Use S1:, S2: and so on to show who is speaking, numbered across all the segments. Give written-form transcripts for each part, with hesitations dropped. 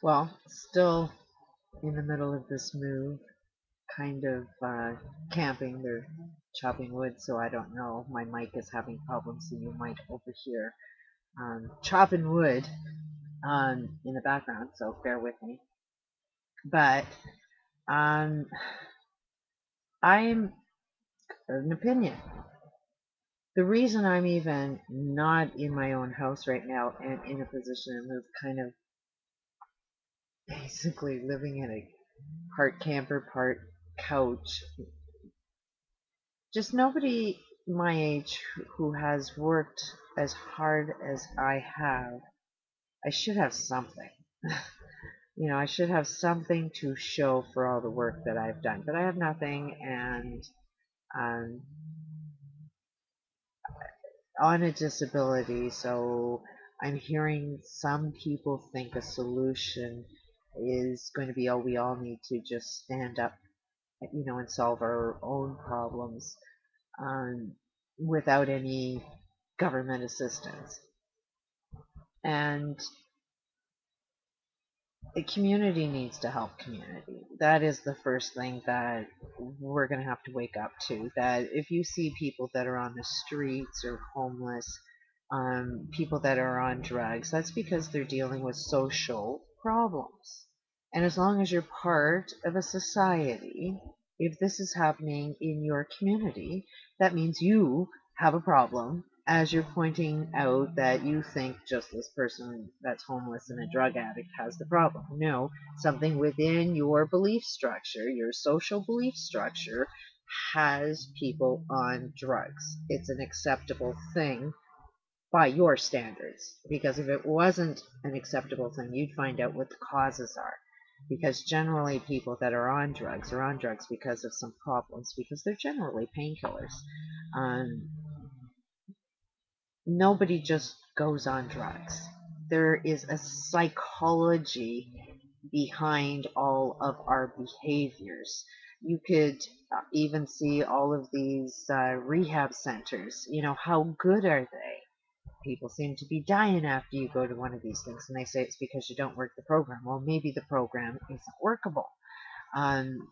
S1: Well, still in the middle of this move, kind of camping. They're chopping wood, so I don't know. My mic is having problems, so you might overhear chopping wood in the background, so bear with me. But um, I'm an opinion. The reason I'm even not in my own house right now and in a position to move, kind of basically living in a part camper, part couch, just nobody my age who has worked as hard as I have. I should have something. I should have something to show for all the work that I've done, but I have nothing, and um, on a disability, so I'm hearing some people think a solution is going to be, oh, we all need to just stand up, and solve our own problems um, without any government assistance. And the community needs to help community. That is the first thing that we're going to have to wake up to. That if you see people that are on the streets or homeless, people that are on drugs, that's because they're dealing with social problems. And as long as you're part of a society, if this is happening in your community, that means you have a problem, as you're pointing out that you think just this person that's homeless and a drug addict has the problem. No, something within your belief structure, your social belief structure, has people on drugs. It's an acceptable thing by your standards. Because if it wasn't an acceptable thing, you'd find out what the causes are. Because generally, people that are on drugs because of some problems, because they're generally painkillers. Um, Nobody just goes on drugs. There is a psychology behind all of our behaviors. You could even see all of these rehab centers. How good are they? People seem to be dying after you go to one of these things, and they say it's because you don't work the program. Well, maybe the program isn't workable. Um,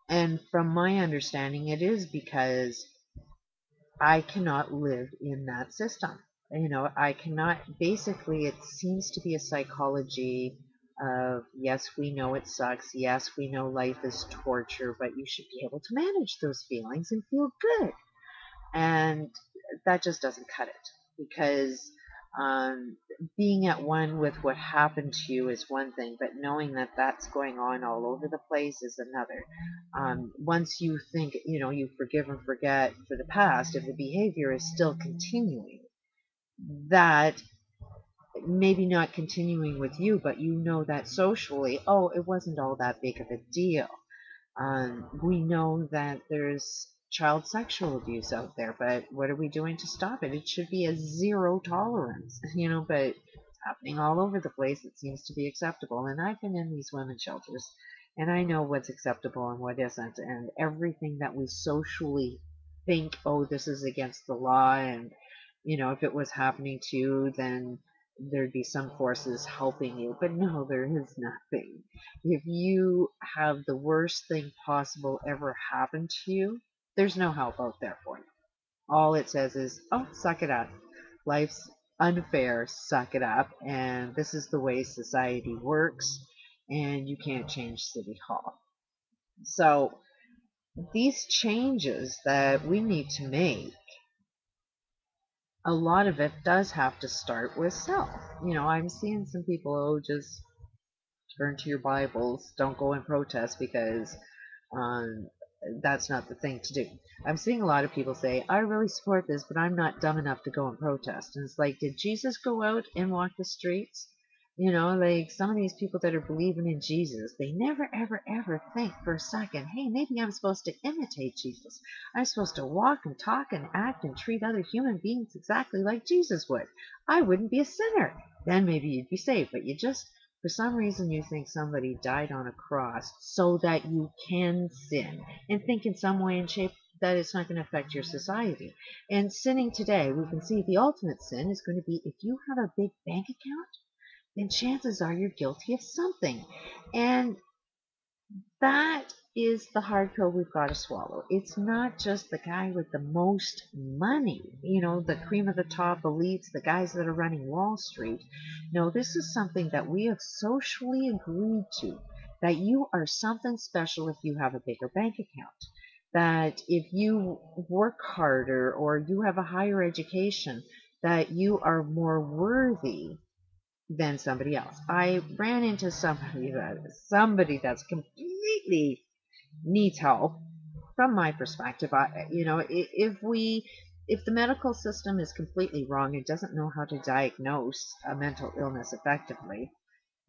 S1: and from my understanding, it is because I cannot live in that system. I cannot, basically, it seems to be a psychology of, yes, we know it sucks. Yes, we know life is torture, but you should be able to manage those feelings and feel good. And that just doesn't cut it, because um, being at one with what happened to you is one thing, but knowing that that's going on all over the place is another. Once you think, you forgive and forget for the past, if the behavior is still continuing, that maybe not continuing with you, but you know that socially, oh, it wasn't all that big of a deal. We know that there's child sexual abuse out there, but what are we doing to stop it? It should be a zero tolerance, but it's happening all over the place. It seems to be acceptable. And I've been in these women's shelters, and I know what's acceptable and what isn't. And everything that we socially think, oh, this is against the law, and, if it was happening to you, then there'd be some forces helping you. But no, there is nothing. If you have the worst thing possible ever happen to you, there's no help out there for you. All it says is, oh, suck it up. Life's unfair, suck it up. And this is the way society works, and you can't change City Hall. So, these changes that we need to make, a lot of it does have to start with self. I'm seeing some people, oh, just turn to your Bibles, don't go and protest because um, that's not the thing to do. I'm seeing a lot of people say, I really support this, but I'm not dumb enough to go and protest. And it's like, did Jesus go out and walk the streets? Like some of these people that are believing in Jesus, they never, ever, ever think for a second, hey, maybe I'm supposed to imitate Jesus. I'm supposed to walk and talk and act and treat other human beings exactly like Jesus would. I wouldn't be a sinner. Then maybe you'd be saved. But for some reason, you think somebody died on a cross so that you can sin and think in some way and shape that it's not going to affect your society. And sinning today, we can see the ultimate sin is going to be if you have a big bank account, then chances are you're guilty of something. And that is the hard pill we've got to swallow. It's not just the guy with the most money, the cream of the top elites, the guys that are running Wall Street. No, this is something that we have socially agreed to, that you are something special if you have a bigger bank account, that if you work harder or you have a higher education, that you are more worthy than somebody else. I ran into somebody that's completely needs help. From my perspective, if the medical system is completely wrong and doesn't know how to diagnose a mental illness effectively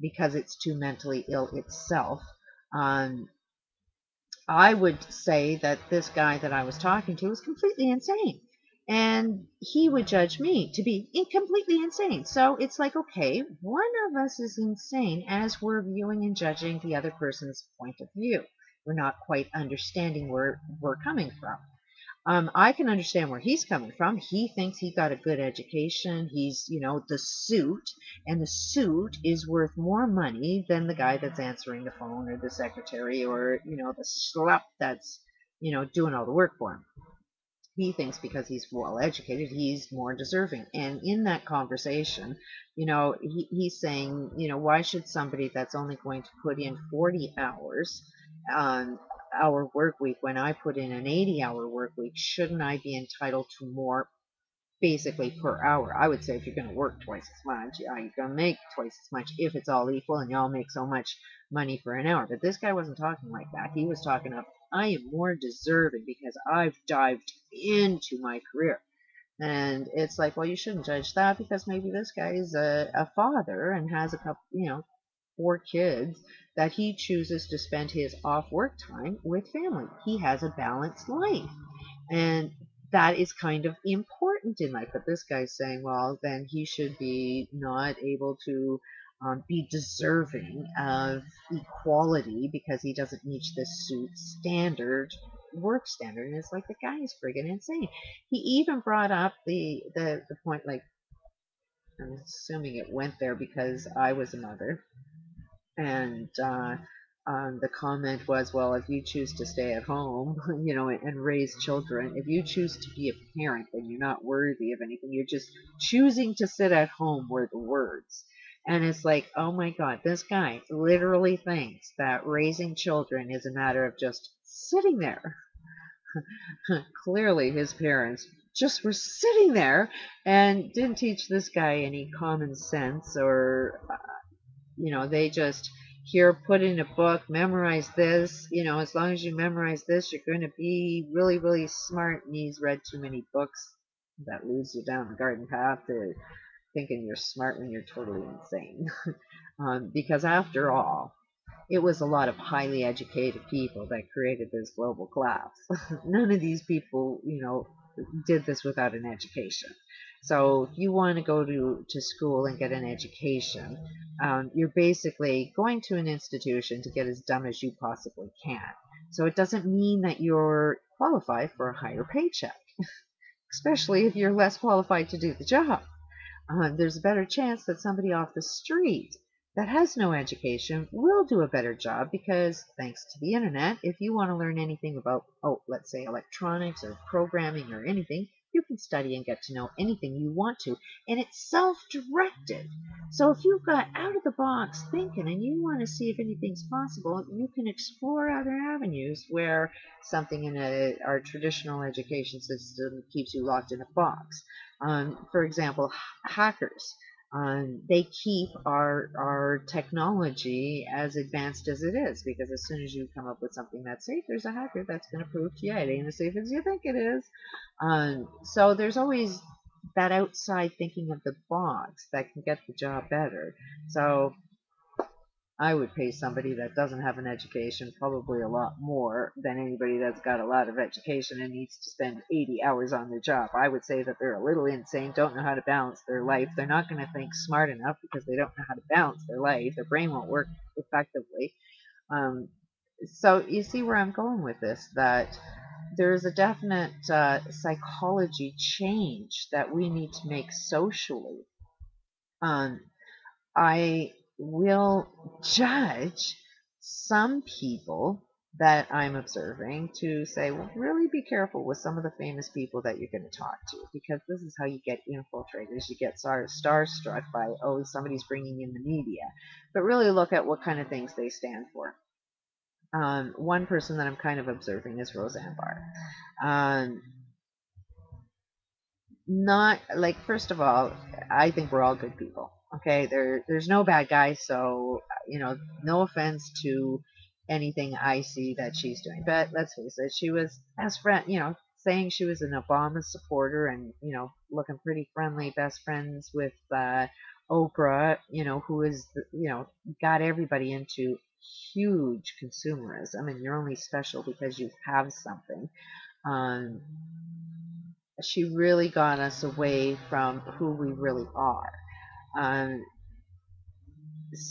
S1: because it's too mentally ill itself, um, I would say that this guy that I was talking to was completely insane. And he would judge me to be completely insane. So it's like, okay, one of us is insane as we're viewing and judging the other person's point of view. We're not quite understanding where we're coming from. I can understand where he's coming from. He thinks he got a good education. He's, the suit, and the suit is worth more money than the guy that's answering the phone or the secretary or, the schlep that's, doing all the work for him. He thinks because he's well educated, he's more deserving. And in that conversation, he's saying, why should somebody that's only going to put in 40 hours on hour work week when I put in an 80-hour work week, shouldn't I be entitled to more basically per hour? I would say if you're going to work twice as much, you're going to make twice as much if it's all equal and you all make so much money for an hour. But this guy wasn't talking like that. He was talking of, I am more deserving because I've dived into my career. And it's like, well, you shouldn't judge that because maybe this guy is a father and has a couple, 4 kids that he chooses to spend his off work time with family. He has a balanced life. And that is kind of important in life. But this guy's saying, well, then he should be not able to be deserving of equality because he doesn't meet this suit standard, work standard. And it's like, the guy is friggin' insane. He even brought up the point, like, I'm assuming it went there because I was a mother. And the comment was, well, if you choose to stay at home, and raise children, if you choose to be a parent, then you're not worthy of anything. You're just choosing to sit at home, were the words. And it's like, oh my God, this guy literally thinks that raising children is a matter of just sitting there. Clearly, his parents just were sitting there and didn't teach this guy any common sense, or they just, here, put in a book, memorize this, as long as you memorize this, you're going to be really, really smart. And he's read too many books that leads you down the garden path to thinking you're smart when you're totally insane. Because after all, it was a lot of highly educated people that created this global class. None of these people, did this without an education. So if you want to go to school and get an education, you're basically going to an institution to get as dumb as you possibly can. So it doesn't mean that you're qualified for a higher paycheck, especially if you're less qualified to do the job. There's a better chance that somebody off the street that has no education will do a better job because, thanks to the internet, if you want to learn anything about, let's say electronics or programming or anything, you can study and get to know anything you want to, and it's self-directed. So if you've got out of the box thinking and you want to see if anything's possible, you can explore other avenues where something in our traditional education system keeps you locked in a box. For example, hackers. They keep our technology as advanced as it is because as soon as you come up with something that's safe, there's a hacker that's going to prove to you it ain't as safe as you think it is. So there's always that outside thinking of the box that can get the job better. So I would pay somebody that doesn't have an education probably a lot more than anybody that's got a lot of education and needs to spend 80 hours on their job. I would say that they're a little insane, don't know how to balance their life. They're not going to think smart enough because they don't know how to balance their life. Their brain won't work effectively. Um, so you see where I'm going with this, that there's a definite psychology change that we need to make socially. Um, I will judge some people that I'm observing to say, well, really be careful with some of the famous people that you're going to talk to, because this is how you get infiltrators. You get starstruck by, oh, somebody's bringing in the media. But really look at what kind of things they stand for. One person that I'm kind of observing is Roseanne Barr. Um, not like, first of all, I think we're all good people. Okay, there's no bad guys, so no offense to anything I see that she's doing. But let's face it, she was best friend, saying she was an Obama supporter and looking pretty friendly, best friends with Oprah, who is got everybody into huge consumerism, and you're only special because you have something. Um, she really got us away from who we really are. Um,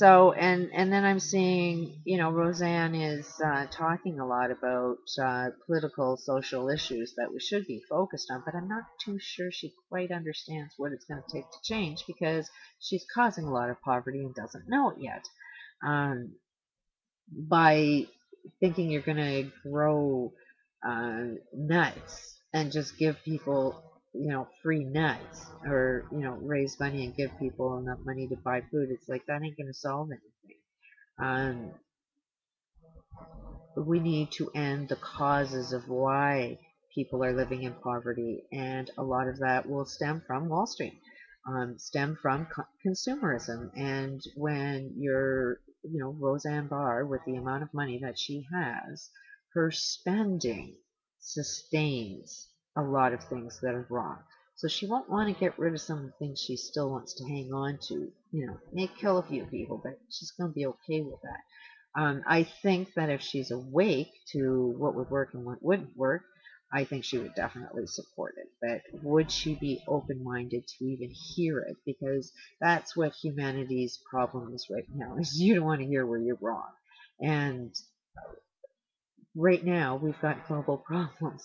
S1: and then I'm seeing, Roseanne is talking a lot about political, social issues that we should be focused on, but I'm not too sure she quite understands what it's going to take to change, because she's causing a lot of poverty and doesn't know it yet. By thinking you're going to grow nuts and just give people, free nuts, or, raise money and give people enough money to buy food, it's like that ain't going to solve anything. Um, we need to end the causes of why people are living in poverty, and a lot of that will stem from Wall Street, stem from consumerism. And when you're, Roseanne Barr, with the amount of money that she has, her spending sustains a lot of things that are wrong. So she won't want to get rid of some of the things she still wants to hang on to. May kill a few people, but she's going to be okay with that. I think that if she's awake to what would work and what wouldn't work, I think she would definitely support it. But would she be open-minded to even hear it? Because that's what humanity's problem is right now, is you don't want to hear where you're wrong. And right now, we've got global problems.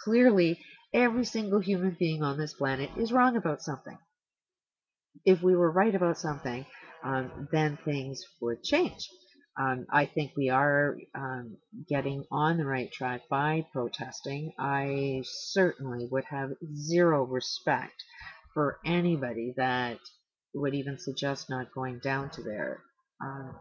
S1: Clearly, every single human being on this planet is wrong about something. If we were right about something, then things would change. I think we are getting on the right track by protesting. I certainly would have zero respect for anybody that would even suggest not going down to there. Um,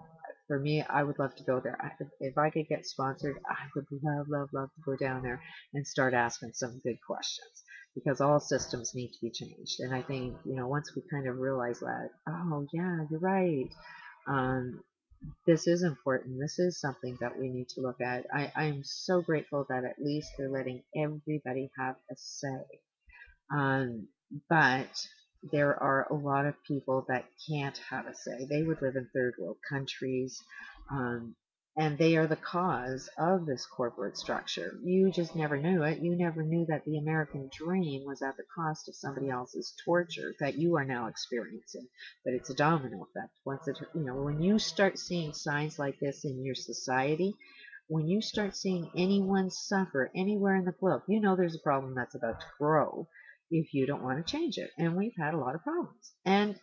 S1: for me, I would love to go there. If I could get sponsored, I would love, love, love to go down there and start asking some good questions, because all systems need to be changed. And I think, once we kind of realize that, oh, yeah, you're right. Um, this is important. This is something that we need to look at. I'm so grateful that at least they're letting everybody have a say. Um, but there are a lot of people that can't have a say. They would live in third world countries, um, and they are the cause of this corporate structure. You just never knew it. You never knew that the American dream was at the cost of somebody else's torture that you are now experiencing. But it's a domino effect. Once it, when you start seeing signs like this in your society, when you start seeing anyone suffer anywhere in the globe, there's a problem that's about to grow if you don't want to change it. And we've had a lot of problems. And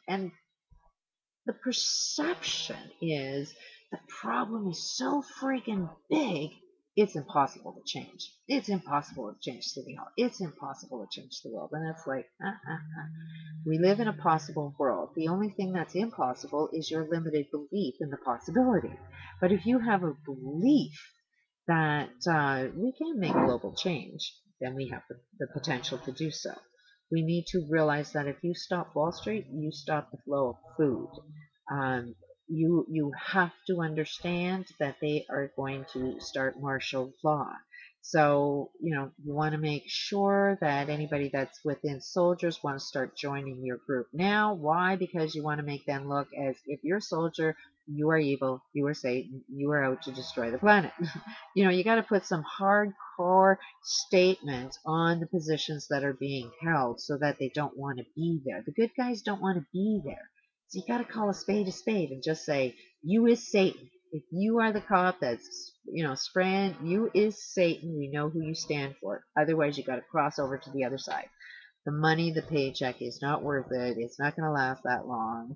S1: the perception is the problem is so freaking big, it's impossible to change. It's impossible to change City Hall. It's impossible to change the world. And it's like, we live in a possible world. The only thing that's impossible is your limited belief in the possibility. But if you have a belief that we can make global change, then we have the potential to do so. We need to realize that if you stop Wall Street, you stop the flow of food. You have to understand that they are going to start martial law. So, you want to make sure that anybody that's within soldiers want to start joining your group now. Why? Because you want to make them look as if you're a soldier, you are evil, you are Satan, you are out to destroy the planet. You got to put some hardcore statements on the positions that are being held so that they don't want to be there. The good guys don't want to be there. So you got to call a spade and just say, you is Satan. If you are the cop that's, spraying, you is Satan. We know who you stand for. Otherwise, you got to cross over to the other side. The money, the paycheck is not worth it. It's not going to last that long.